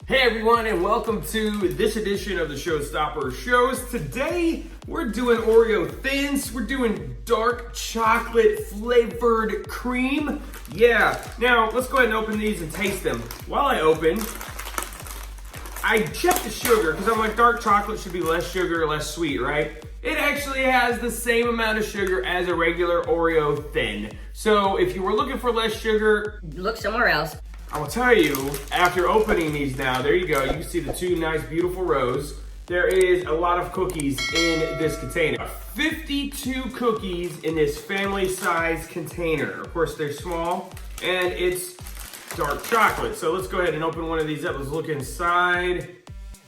Hey everyone, and welcome to this edition of the Showstopper Shows. Today, we're doing Oreo Thins. We're doing dark chocolate flavored cream. Yeah, now let's go ahead and open these and taste them. While I open, I checked the sugar because I'm like, dark chocolate should be less sugar, less sweet, right? It actually has the same amount of sugar as a regular Oreo Thin. So if you were looking for less sugar, look somewhere else. I will tell you, after opening these now, there you go. You can see the two nice, beautiful rows. There is a lot of cookies in this container. 52 cookies in this family-size container. Of course, they're small, and it's dark chocolate. So let's go ahead and open one of these up. Let's look inside.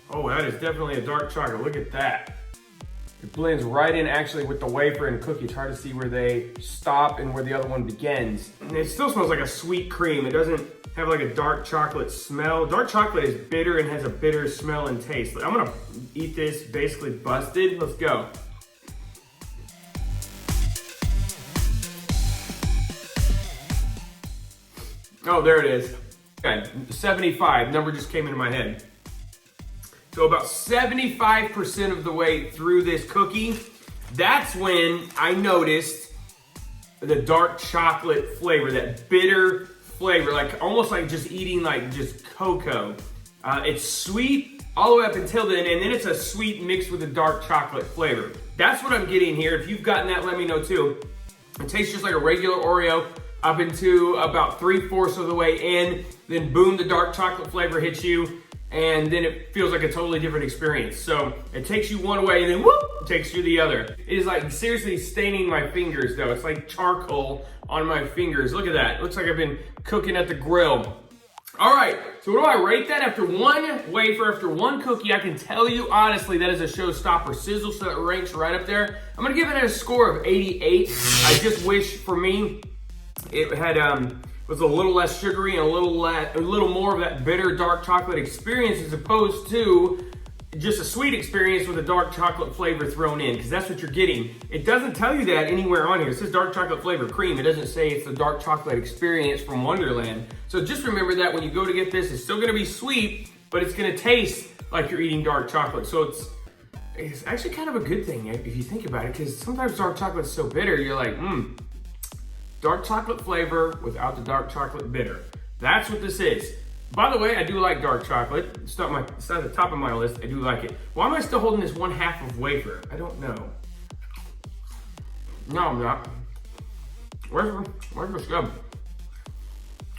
Oh, that is definitely a dark chocolate. Look at that. It blends right in actually with the wafer and cookie. It's hard to see where they stop and where the other one begins. And it still smells like a sweet cream. It doesn't have like a dark chocolate smell. Dark chocolate is bitter and has a bitter smell and taste. I'm gonna eat this basically busted. Let's go. Oh, there it is. Okay, 75, number just came into my head. So about 75% of the way through this cookie, that's when I noticed the dark chocolate flavor, that bitter flavor, like almost like just eating like just cocoa. It's sweet all the way up until then, and then it's a sweet mixed with a dark chocolate flavor. That's what I'm getting here. If you've gotten that, let me know too. It tastes just like a regular Oreo up into about 3/4 of the way in, then boom, the dark chocolate flavor hits you, and then it feels like a totally different experience. So it takes you one way and then whoop, it takes you the other. It is like seriously staining my fingers though. It's like charcoal on my fingers. Look at that. It looks like I've been cooking at the grill. All right, so what do I rate that? After one wafer, after one cookie, I can tell you honestly that is a showstopper sizzle, so that ranks right up there. I'm gonna give it a score of 88. I just wish for me, it had was a little less sugary and a little more of that bitter dark chocolate experience as opposed to just a sweet experience with a dark chocolate flavor thrown in, because that's what you're getting. It doesn't tell you that anywhere on here. It says dark chocolate flavor cream. It doesn't say it's the dark chocolate experience from Wonderland. So just remember that when you go to get this, it's still gonna be sweet, but it's gonna taste like you're eating dark chocolate. So it's actually kind of a good thing if you think about it, because sometimes dark chocolate's so bitter, you're like, dark chocolate flavor without the dark chocolate bitter. That's what this is. By the way, I do like dark chocolate. It's not at the top of my list. I do like it. Why am I still holding this 1/2 of wafer? I don't know. No, I'm not. Where's the scrub?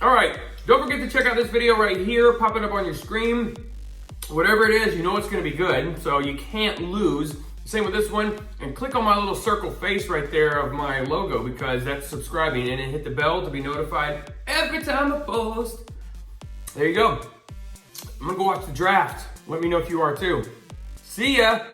All right, don't forget to check out this video right here, popping up on your screen. Whatever it is, you know it's gonna be good, so you can't lose. Same with this one, and click on my little circle face right there of my logo because that's subscribing, and then hit the bell to be notified every time I post. There you go. I'm gonna go watch the draft. Let me know if you are too. See ya.